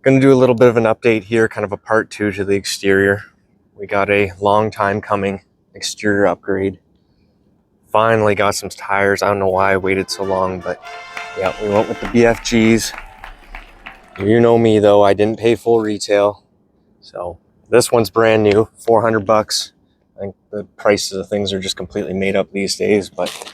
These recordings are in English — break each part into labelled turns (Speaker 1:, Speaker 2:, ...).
Speaker 1: Gonna do a little bit of an update here, kind of a part 2 to the exterior. We got a long time coming exterior upgrade. Finally got some tires. I don't know why I waited so long, but yeah, we went with the BFGs. You know me though, I didn't pay full retail. So this one's brand new, 400 bucks. I think the prices of things are just completely made up these days, but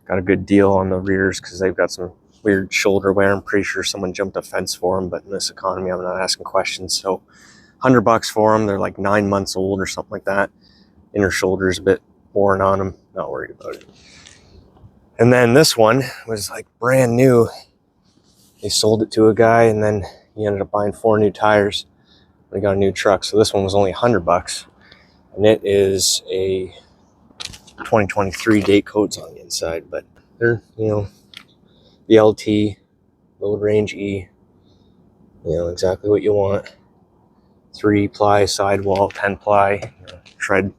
Speaker 1: got a good deal on the rears because they've got some weird shoulder wear. I'm pretty sure someone jumped a fence for them, but in this economy, I'm not asking questions. So 100 bucks for them. They're like 9 months old or something like that. Inner shoulder's a bit worn on them. Not worried about it. And then this one was like brand new. They sold it to a guy and then he ended up buying 4 new tires. We got a new truck. So this one was only 100 bucks. And it is a 2023 date codes on the inside, but they're, the LT, load range E, exactly what you want. 3-ply sidewall, 10-ply, tread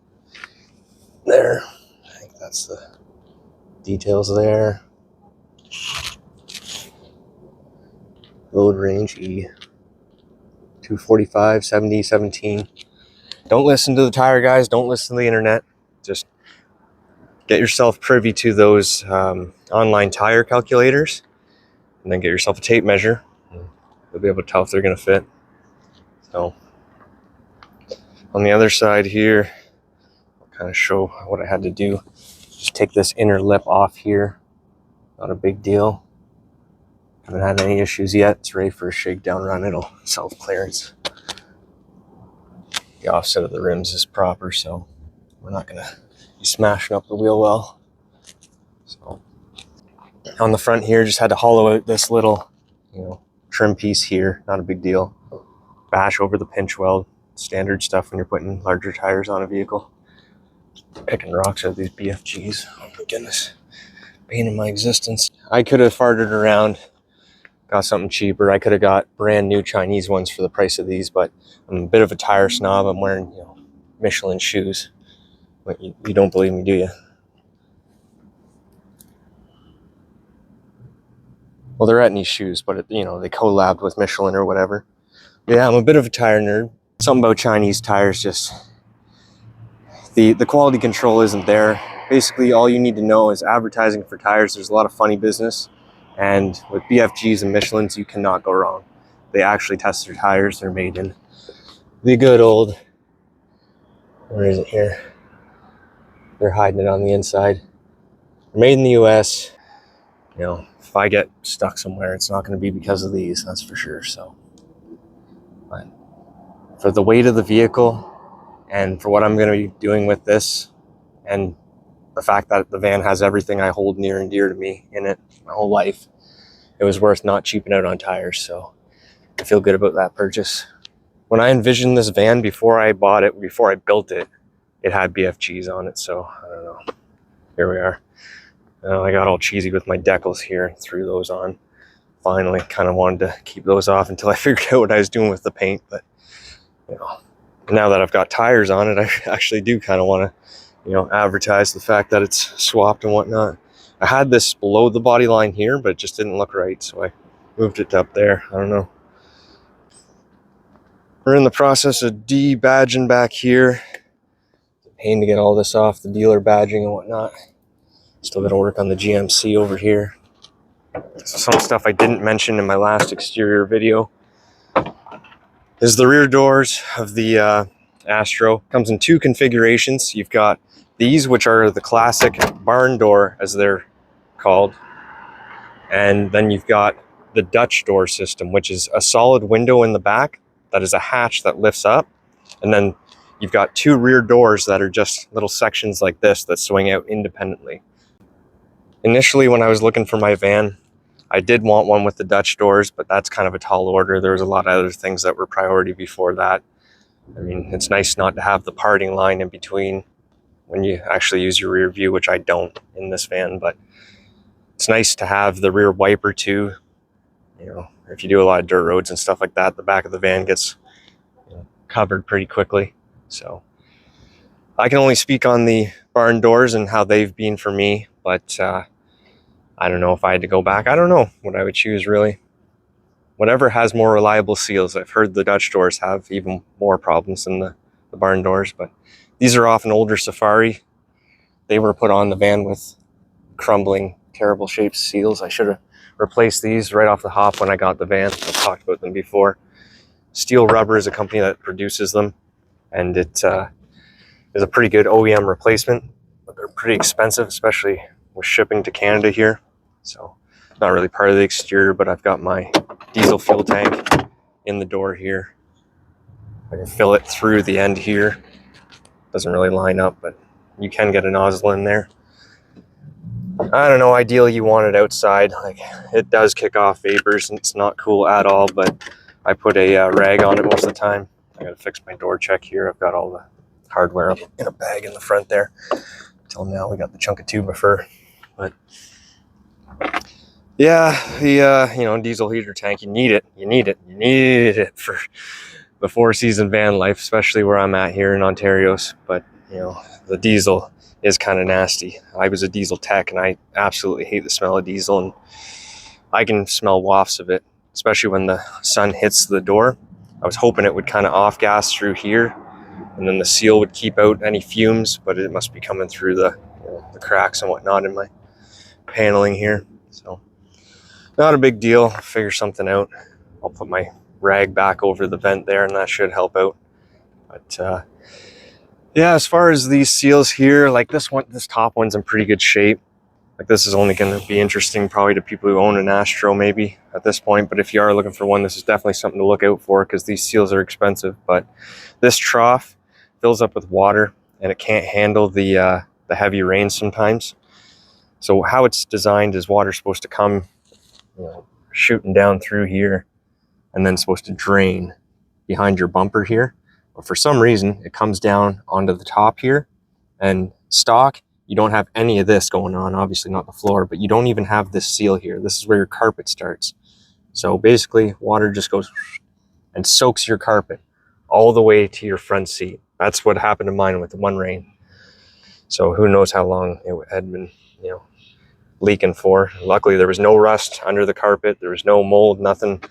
Speaker 1: there. I think that's the details there. Load range E, 245, 70, 17. Don't listen to the tire guys. Don't listen to the internet. Just get yourself privy to those online tire calculators, and then get yourself a tape measure. You'll be able to tell if they're going to fit. So on the other side here, I'll kind of show what I had to do. Just take this inner lip off here. Not a big deal. Haven't had any issues yet. It's ready for a shakedown run. It'll self-clearance. The offset of the rims is proper, so we're not going to be smashing up the wheel well. So on the front here, just had to hollow out this little, trim piece here. Not a big deal. Bash over the pinch weld. Standard stuff when you're putting larger tires on a vehicle. Picking rocks out of these BFGs. Oh my goodness. Pain in my existence. I could have farted around, got something cheaper. I could have got brand new Chinese ones for the price of these, but I'm a bit of a tire snob. I'm wearing, Michelin shoes. But you don't believe me, do you? Well, they're Etnies shoes, but they collabed with Michelin or whatever. Yeah, I'm a bit of a tire nerd. Something about Chinese tires, just the quality control isn't there. Basically, all you need to know is advertising for tires. There's a lot of funny business, and with BFGs and Michelins, you cannot go wrong. They actually test their tires. They're made in the good old, where is it here? They're hiding it on the inside. They're made in the US. If I get stuck somewhere, it's not going to be because of these, that's for sure. So, but for the weight of the vehicle and for what I'm going to be doing with this, and the fact that the van has everything I hold near and dear to me in it my whole life, it was worth not cheaping out on tires. So I feel good about that purchase. When I envisioned this van before I bought it, before I built it, it had BFGs on it. So I don't know. Here we are. I got all cheesy with my decals here and threw those on. Finally, kind of wanted to keep those off until I figured out what I was doing with the paint. But, now that I've got tires on it, I actually do kind of want to, advertise the fact that it's swapped and whatnot. I had this below the body line here, but it just didn't look right. So I moved it up there. I don't know. We're in the process of de-badging back here. It's a pain to get all this off, the dealer badging and whatnot. Still got to work on the GMC over here. So some stuff I didn't mention in my last exterior video is the rear doors of the Astro. Comes in 2 configurations. You've got these, which are the classic barn door, as they're called. And then you've got the Dutch door system, which is a solid window in the back that is a hatch that lifts up. And then you've got 2 rear doors that are just little sections like this that swing out independently. Initially, when I was looking for my van, I did want one with the Dutch doors, but that's kind of a tall order. There was a lot of other things that were priority before that. I mean, it's nice not to have the parting line in between when you actually use your rear view, which I don't in this van, but it's nice to have the rear wiper too. If you do a lot of dirt roads and stuff like that, the back of the van gets covered pretty quickly. So I can only speak on the barn doors and how they've been for me, but I don't know if I had to go back. I don't know what I would choose really. whatever has more reliable seals. I've heard the Dutch doors have even more problems than the barn doors, but these are often older Safari. They were put on the van with crumbling, terrible shaped seals. I should have replaced these right off the hop when I got the van. I've talked about them before. Steel Rubber is a company that produces them, and it is a pretty good OEM replacement, but they're pretty expensive, especially with shipping to Canada here. So not really part of the exterior, but I've got my diesel fuel tank in the door here. I can fill it through the end here. Doesn't really line up, but you can get a nozzle in there. I don't know, ideally you want it outside. Like, it does kick off vapors and it's not cool at all, but I put a rag on it most of the time. I gotta fix my door check here. I've got all the hardware up in a bag in the front there. Until now we got the chunk of tuba fur. But yeah, the you know, diesel heater tank, you need it for the 4-season van life, especially where I'm at here in Ontario's. But you know, the diesel is kind of nasty. I was a diesel tech and I absolutely hate the smell of diesel, and I can smell wafts of it, especially when the sun hits the door. I was hoping it would kind of off gas through here, and then the seal would keep out any fumes, but it must be coming through the, you know, the cracks and whatnot in my paneling here. So not a big deal. I'll figure something out. I'll put my rag back over the vent there and that should help out. But yeah, as far as these seals here, like this top one's in pretty good shape. Like, this is only going to be interesting probably to people who own an Astro maybe at this point, but if you are looking for one, this is definitely something to look out for, because these seals are expensive. But this trough fills up with water and it can't handle the heavy rain sometimes. So how it's designed is water's supposed to come, you know, shooting down through here and then supposed to drain behind your bumper here. But for some reason, it comes down onto the top here, and stock, you don't have any of this going on, obviously not the floor, but you don't even have this seal here. This is where your carpet starts. So basically, water just goes and soaks your carpet all the way to your front seat. That's what happened to mine with the one rain. So who knows how long it had been, you know, leaking for. Luckily, there was no rust under the carpet. There was no mold, nothing.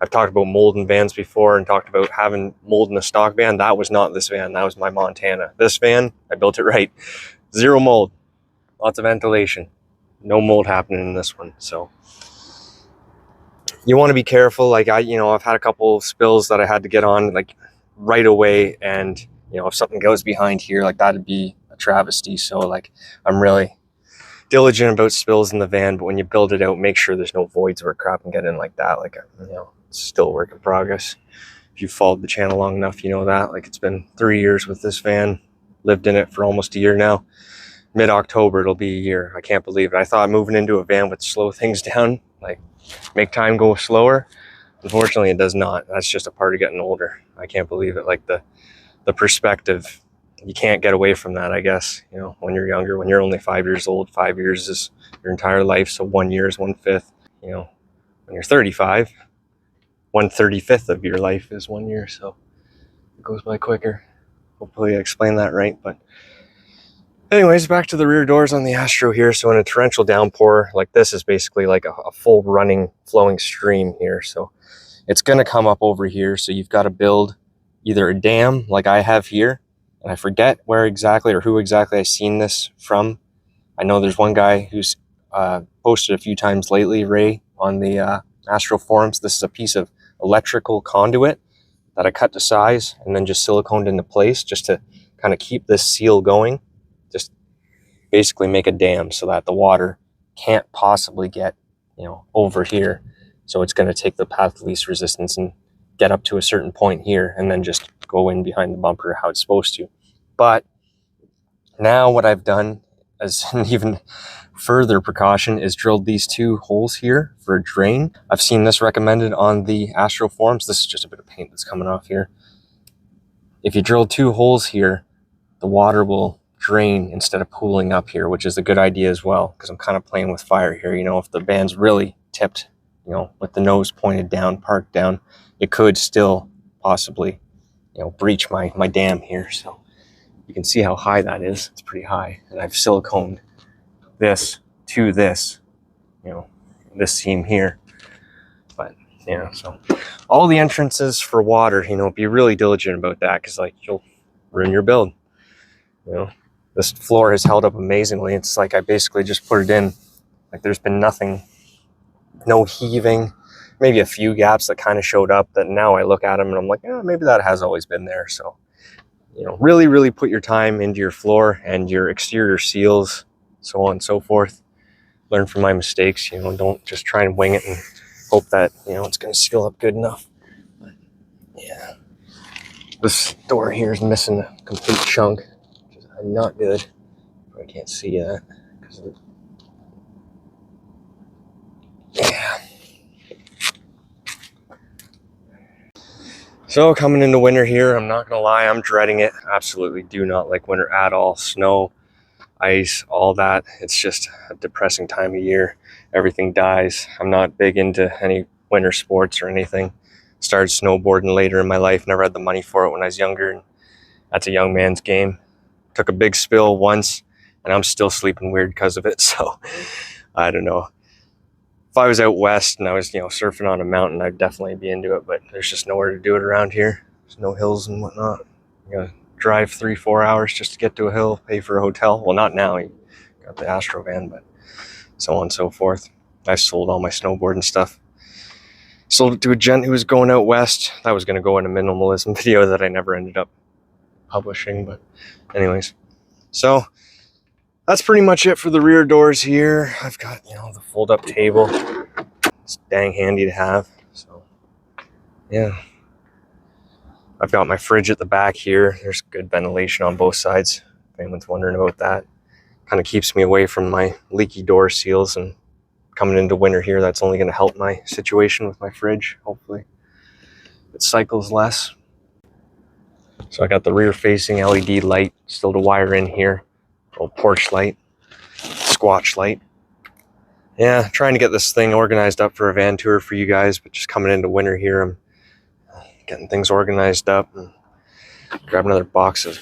Speaker 1: I've talked about mold in vans before and talked about having mold in a stock van. That was not this van. That was my Montana. This van, I built it right. Zero mold. Lots of ventilation. No mold happening in this one. So you want to be careful. Like, I've had a couple of spills that I had to get on like right away. And, you know, if something goes behind here, like, that'd be a travesty. So like, I'm really diligent about spills in the van, but when you build it out, make sure there's no voids where crap can get in like that. Like, you know, it's still a work in progress. If you've followed the channel long enough, you know that. Like, it's been 3 years with this van. Lived in it for almost a year now. Mid-October, it'll be a year. I can't believe it. I thought moving into a van would slow things down, like make time go slower. Unfortunately, it does not. That's just a part of getting older. I can't believe it. Like, the perspective, you can't get away from that, I guess. You know, when you're younger, when you're only 5 years old, 5 years is your entire life. So 1 year is 1/5. You know, when you're 35, 1/35 of your life is 1 year. So it goes by quicker. Hopefully I explained that right. But anyways, back to the rear doors on the Astro here. So in a torrential downpour, like, this is basically like a full running, flowing stream here. So it's going to come up over here. So you've got to build either a dam like I have here. And I forget where exactly or who exactly I've seen this from. I know there's one guy who's posted a few times lately, Ray, on the Astro forums. This is a piece of electrical conduit that I cut to size and then just siliconed into place just to kind of keep this seal going. Just basically make a dam so that the water can't possibly get, you know, over here. So it's going to take the path of least resistance and get up to a certain point here and then just go in behind the bumper how it's supposed to. But now what I've done as an even further precaution is drilled these 2 holes here for a drain. I've seen this recommended on the Astro forums. This is just a bit of paint that's coming off here. If you drill 2 holes here, the water will drain instead of pooling up here, which is a good idea as well, because I'm kind of playing with fire here. You know, if the van's really tipped, you know, with the nose pointed down, parked down, it could still possibly, you know, breach my dam here. So you can see how high that is. It's pretty high. And I've siliconed this to this, you know, this seam here. But Yeah, so all the entrances for water, you know, be really diligent about that, because like you'll ruin your build. You know, this floor has held up amazingly. It's like I basically just put it in. Like there's been nothing, no heaving, maybe a few gaps that kind of showed up that now I look at them and I'm like, yeah, maybe that has always been there. So, you know, really, really put your time into your floor and your exterior seals, so on and so forth. Learn from my mistakes, you know, don't just try and wing it and hope that, you know, it's going to seal up good enough. But yeah, this door here is missing a complete chunk, which is not good. I can't see that because of the... Yeah. So coming into winter here, I'm not gonna lie, I'm dreading it. Absolutely do not like winter at all. Snow, ice, all that. It's just a depressing time of year. Everything dies. I'm not big into any winter sports or anything. Started snowboarding later in my life. Never had the money for it when I was younger. And that's a young man's game. Took a big spill once and I'm still sleeping weird because of it. So I don't know. If I was out west and I was, you know, surfing on a mountain, I'd definitely be into it, but there's just nowhere to do it around here. There's no hills and whatnot. You gotta drive 3-4 hours just to get to a hill, pay for a hotel. Well, not now, you got the Astro van, but so on and so forth. I sold all my snowboard and stuff. Sold it to a gent who was going out west. That was gonna go in a minimalism video that I never ended up publishing, but anyways. So that's pretty much it for the rear doors here. I've got, you know, the fold-up table. It's dang handy to have. So, yeah. I've got my fridge at the back here. There's good ventilation on both sides, if anyone's wondering about that. Kind of keeps me away from my leaky door seals, and coming into winter here, that's only going to help my situation with my fridge, hopefully. It cycles less. So I got the rear-facing LED light still to wire in here. Little porch light, squatch light. Yeah, trying to get this thing organized up for a van tour for you guys, but just coming into winter here, I'm getting things organized up and grab another box of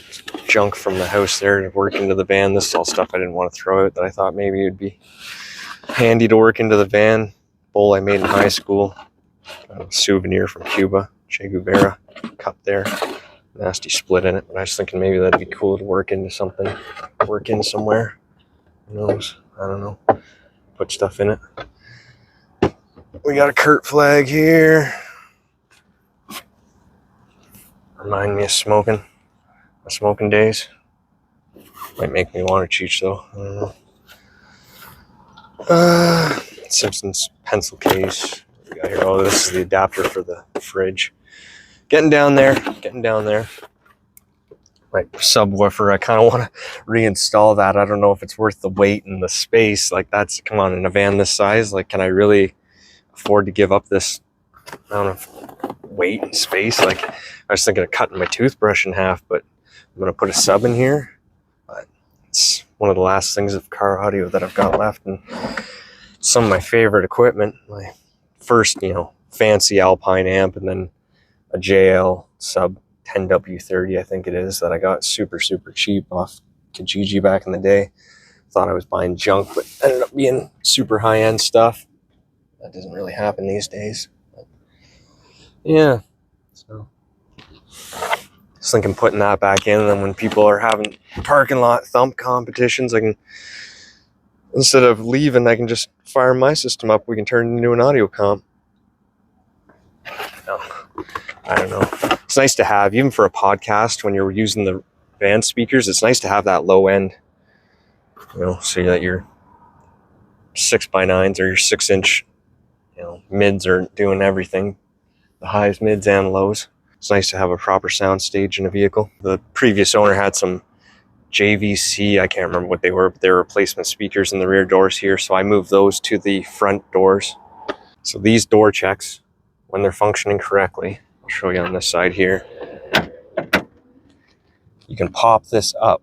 Speaker 1: junk from the house there to work into the van. This is all stuff I didn't want to throw out that I thought maybe it would be handy to work into the van. Bowl I made in high school, a souvenir from Cuba, Che Guevara cup there. Nasty split in it, but I was thinking maybe that'd be cool to work into something, work in somewhere. Who knows? I don't know. Put stuff in it. We got a Kurt flag here. Remind me of smoking. My smoking days. Might make me want to cheech though. I don't know. Simpsons pencil case. We got here. Oh, this is the adapter for the fridge. Getting down there. My subwoofer, I kind of want to reinstall that. I don't know if it's worth the weight and the space. Like that's, come on, in a van this size, like can I really afford to give up this amount of weight and space? Like I was thinking of cutting my toothbrush in half, but I'm going to put a sub in here. But it's one of the last things of car audio that I've got left, and some of my favorite equipment. My first, you know, fancy Alpine amp, and then a JL sub 10W30, I think it is, that I got super, super cheap off Kijiji back in the day. Thought I was buying junk, but ended up being super high-end stuff. That doesn't really happen these days. But yeah, so just thinking putting that back in, and then when people are having parking lot thump competitions, I can, instead of leaving, I can just fire my system up. We can turn it into an audio comp. No, I don't know. It's nice to have, even for a podcast, when you're using the van speakers, it's nice to have that low end, you know, so that your 6x9s or your 6-inch, you know, mids are doing everything, the highs, mids, and lows. It's nice to have a proper sound stage in a vehicle. The previous owner had some JVC, I can't remember what they were, but they were replacement speakers in the rear doors here, so I moved those to the front doors. So these door checks, when they're functioning correctly, I'll show you on this side here. You can pop this up,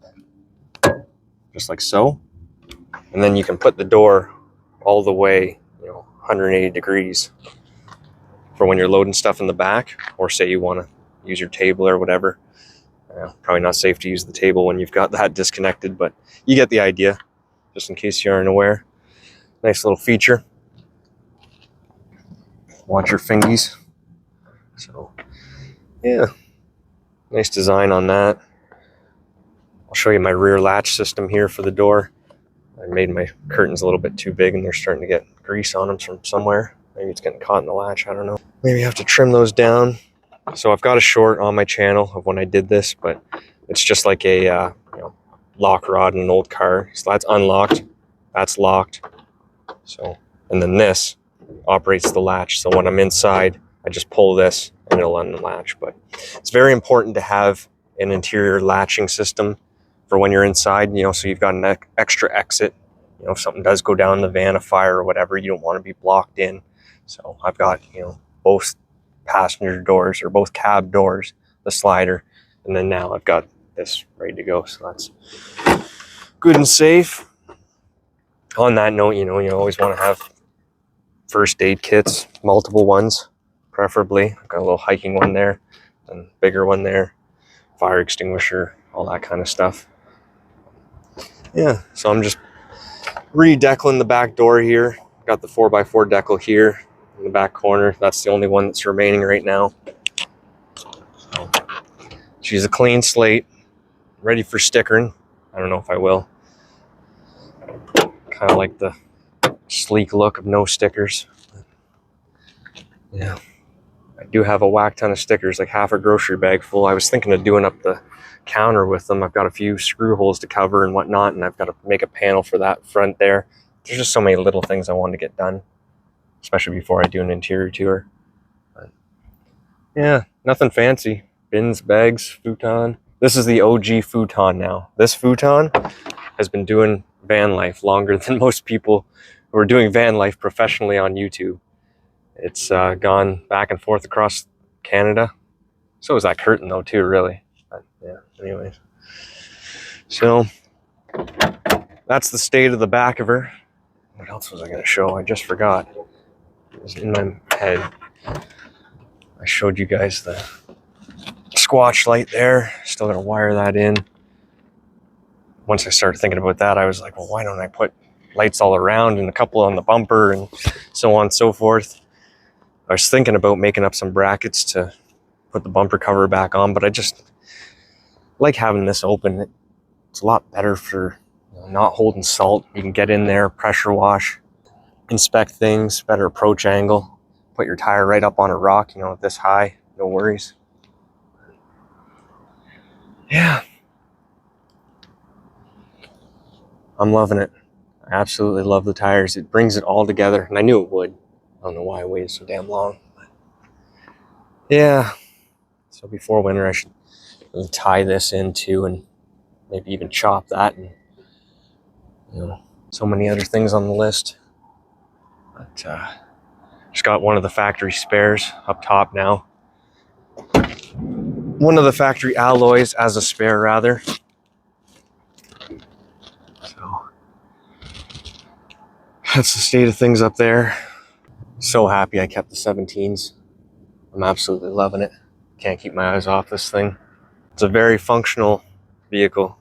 Speaker 1: just like so, and then you can put the door all the way, you know, 180 degrees for when you're loading stuff in the back, or say you want to use your table or whatever. Probably not safe to use the table when you've got that disconnected, but you get the idea, just in case you aren't aware. Nice little feature. Watch your fingies. So, yeah, nice design on that. I'll show you my rear latch system here for the door. I made my curtains a little bit too big and they're starting to get grease on them from somewhere. Maybe it's getting caught in the latch, I don't know. Maybe I have to trim those down. So I've got a short on my channel of when I did this, but it's just like a you know, lock rod in an old car. So that's unlocked, that's locked. So, and then this operates the latch. So when I'm inside, I just pull this and it'll unlatch. But it's very important to have an interior latching system for when you're inside, you know, so you've got an extra exit. You know, if something does go down in the van, a fire or whatever, you don't want to be blocked in. So I've got, you know, both passenger doors or both cab doors, the slider, and then now I've got this ready to go. So that's good and safe. On that note, you know, you always want to have first aid kits, multiple ones, preferably. I've got a little hiking one there, and bigger one there, fire extinguisher, all that kind of stuff. Yeah, so I'm just re-decaling the back door here. Got the 4x4 decal here in the back corner. That's the only one that's remaining right now. So, she's a clean slate, ready for stickering. I don't know if I will. Kind of like the sleek look of no stickers. Yeah, I do have a whack ton of stickers, like half a grocery bag full. I was thinking of doing up the counter with them. I've got a few screw holes to cover and whatnot, and I've got to make a panel for that front there. There's just so many little things I wanted to get done, especially before I do an interior tour. But yeah, nothing fancy. Bins, bags, futon. This is the OG futon now. This futon has been doing van life longer than most people who are doing van life professionally on YouTube. It's gone back and forth across Canada. So is that curtain though too, really. But yeah, anyways. So that's the state of the back of her. What else was I going to show? I just forgot. It was in my head. I showed you guys the squatch light there. Still got to wire that in. Once I started thinking about that, I was like, well, why don't I put lights all around and a couple on the bumper and so on and so forth. I was thinking about making up some brackets to put the bumper cover back on, but I just like having this open. It's a lot better for not holding salt. You can get in there, pressure wash, inspect things, better approach angle, put your tire right up on a rock, you know, this high, no worries. Yeah. I'm loving it. I absolutely love the tires. It brings it all together, and I knew it would. I don't know why I waited so damn long. But yeah. So before winter, I should really tie this into and maybe even chop that, and you know, so many other things on the list. But just got one of the factory spares up top now. One of the factory alloys as a spare, rather. So that's the state of things up there. So happy I kept the 17s. I'm absolutely loving it. Can't keep my eyes off this thing. It's a very functional vehicle.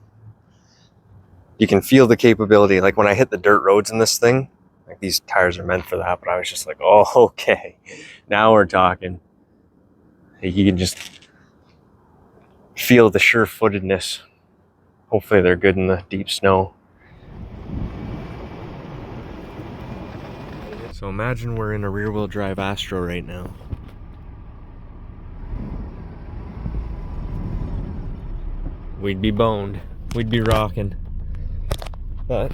Speaker 1: You can feel the capability. Like when I hit the dirt roads in this thing, like these tires are meant for that, but I was just like, oh, okay. Now we're talking. You can just feel the sure-footedness. Hopefully they're good in the deep snow. So imagine we're in a rear-wheel drive Astro right now. We'd be boned. We'd be rocking. But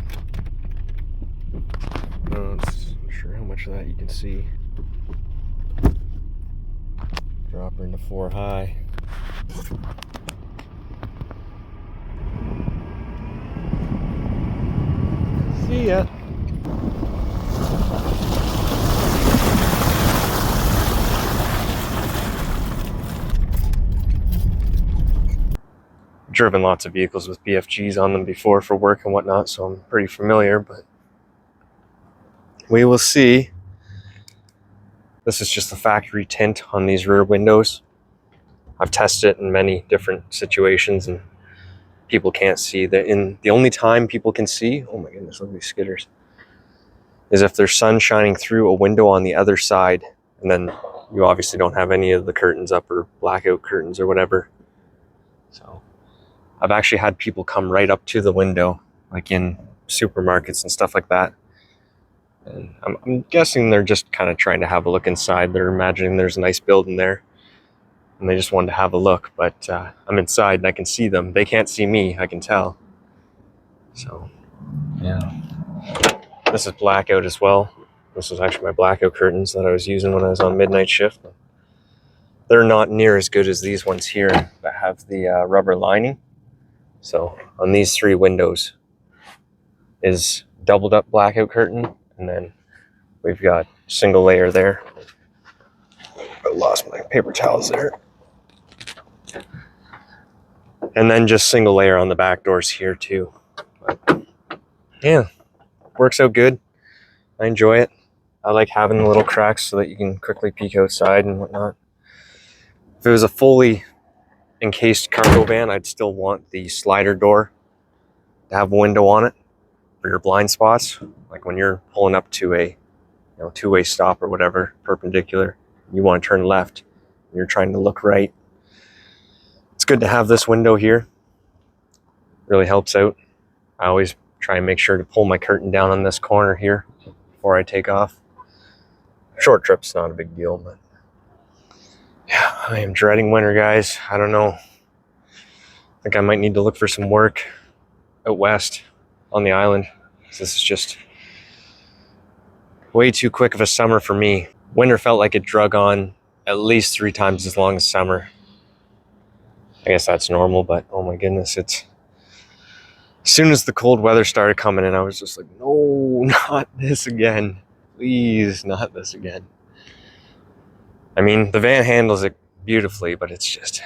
Speaker 1: I'm not sure how much of that you can see. Drop her into 4 high. See ya. Driven lots of vehicles with BFGs on them before for work and whatnot, so I'm pretty familiar, but we will see. This is just the factory tint on these rear windows. I've tested it in many different situations and people can't see that. In the only time people can see, oh my goodness, look at these skidders, is if there's sun shining through a window on the other side And then you obviously don't have any of the curtains up or blackout curtains or whatever. So I've actually had people come right up to the window, like in supermarkets and stuff like that. And I'm guessing they're just kind of trying to have a look inside. They're imagining there's a nice building there, and they just wanted to have a look. But I'm inside and I can see them. They can't see me, I can tell. So, yeah. This is blackout as well. This is actually my blackout curtains that I was using when I was on midnight shift. They're not near as good as these ones here that have the rubber lining. So on these 3 windows is doubled up blackout curtain, and then we've got single layer there. I lost my paper towels there. And then just single layer on the back doors here too. But yeah, works out good. I enjoy it. I like having the little cracks so that you can quickly peek outside and whatnot. If it was a fully encased cargo van, I'd still want the slider door to have a window on it for your blind spots. Like when you're pulling up to a two-way stop or whatever, perpendicular, you want to turn left, and you're trying to look right. It's good to have this window here. Really helps out. I always try and make sure to pull my curtain down on this corner here before I take off. Short trip's not a big deal, but yeah, I am dreading winter, guys. I don't know. I think I might need to look for some work out west on the island. This is just way too quick of a summer for me. Winter felt like it drug on at least 3 times as long as summer. I guess that's normal, but oh my goodness, it's... As soon as the cold weather started coming in, I was just like, no, not this again. Please, not this again. I mean, the van handles it beautifully, but it's just,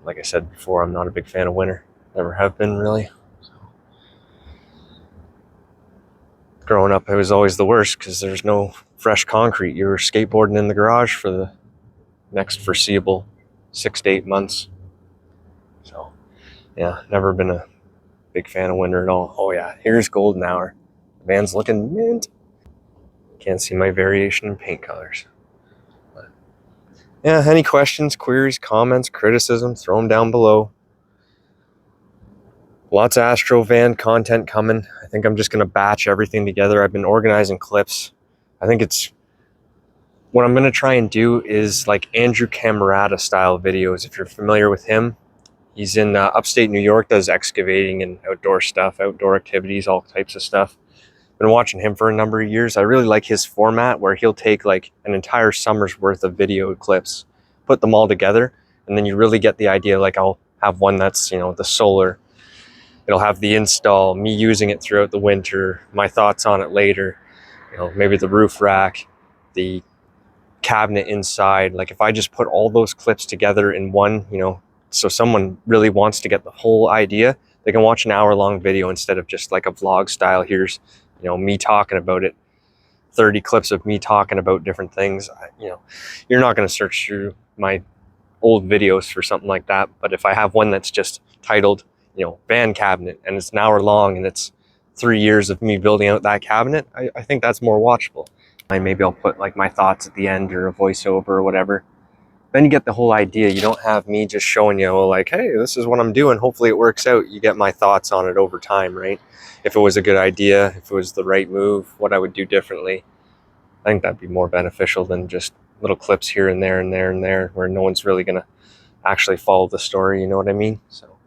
Speaker 1: like I said before, I'm not a big fan of winter. Never have been, really. So, growing up, it was always the worst because there's no fresh concrete. You were skateboarding in the garage for the next foreseeable 6 to 8 months. So, yeah, never been a big fan of winter at all. Oh yeah, here's golden hour. The van's looking mint. Can't see my variation in paint colors. But yeah, any questions, queries, comments, criticisms, throw them down below. Lots of Astro van content coming. I think I'm just going to batch everything together. I've been organizing clips. I think it's... What I'm going to try and do is like Andrew Camerata style videos, if you're familiar with him. He's in upstate New York, does excavating and outdoor stuff, outdoor activities, all types of stuff. Been watching him for a number of years. I really like his format where he'll take like an entire summer's worth of video clips, put them all together, and then you really get the idea. Like I'll have one that's, the solar. It'll have the install, me using it throughout the winter, my thoughts on it later, maybe the roof rack, the cabinet inside. Like if I just put all those clips together in one, so someone really wants to get the whole idea, they can watch an hour-long video instead of just like a vlog style. Here's, me talking about it. 30 clips of me talking about different things. You're not going to search through my old videos for something like that. But if I have one that's just titled, van cabinet, and it's an hour long and it's 3 years of me building out that cabinet, I think that's more watchable. Maybe I'll put like my thoughts at the end or a voiceover or whatever. Then you get the whole idea. You don't have me just showing you like, hey, this is what I'm doing. Hopefully it works out. You get my thoughts on it over time, right? If it was a good idea, if it was the right move, what I would do differently. I think that'd be more beneficial than just little clips here and there and there and there where no one's really going to actually follow the story. You know what I mean? So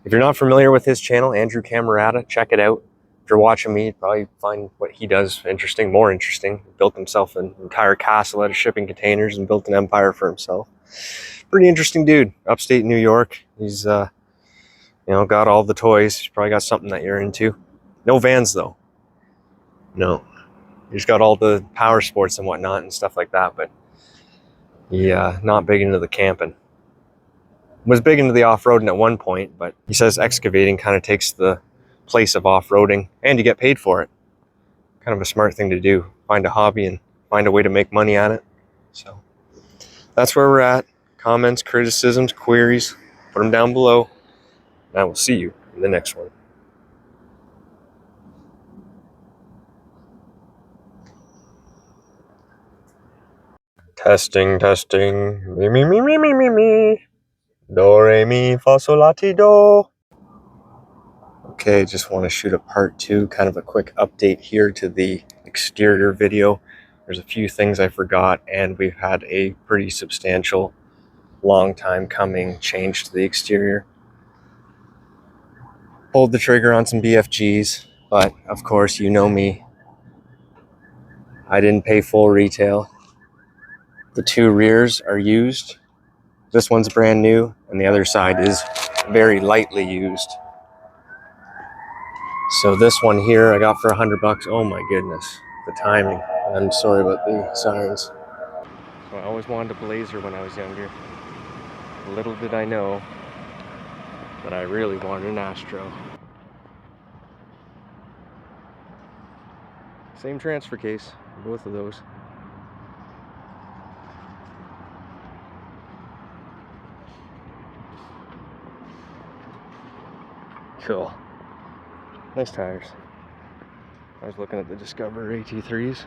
Speaker 1: if you're not familiar with his channel, Andrew Camerata, check it out. If you're watching me, you'd probably find what he does interesting, more interesting. He built himself an entire castle out of shipping containers and built an empire for himself. Pretty interesting dude. Upstate New York. He's, got all the toys. He's probably got something that you're into. No vans, though. No. He's got all the power sports and whatnot and stuff like that, but he, not big into the camping. Was big into the off-roading at one point, but he says excavating kind of takes the place of off-roading, and you get paid for it. Kind of a smart thing to do. Find a hobby and find a way to make money at it. So that's where we're at. Comments, criticisms, queries, put them down below. And I will see you in the next one. Testing, testing. Me, me, me, me, me, me, me. Do, re, mi, fa, sol, la, ti, do. Okay, just want to shoot a part 2, kind of a quick update here to the exterior video. There's a few things I forgot, and we've had a pretty substantial, long time coming change to the exterior. Pulled the trigger on some BFGs, but of course, you know me. I didn't pay full retail. The 2 rears are used. This one's brand new, and the other side is very lightly used. So this one here I got for $100. Oh my goodness, the timing. I'm sorry about the sirens. So I always wanted a Blazer when I was younger. Little did I know that I really wanted an Astro. Same transfer case, both of those. Cool. Nice tires. I was looking at the Discover AT3s.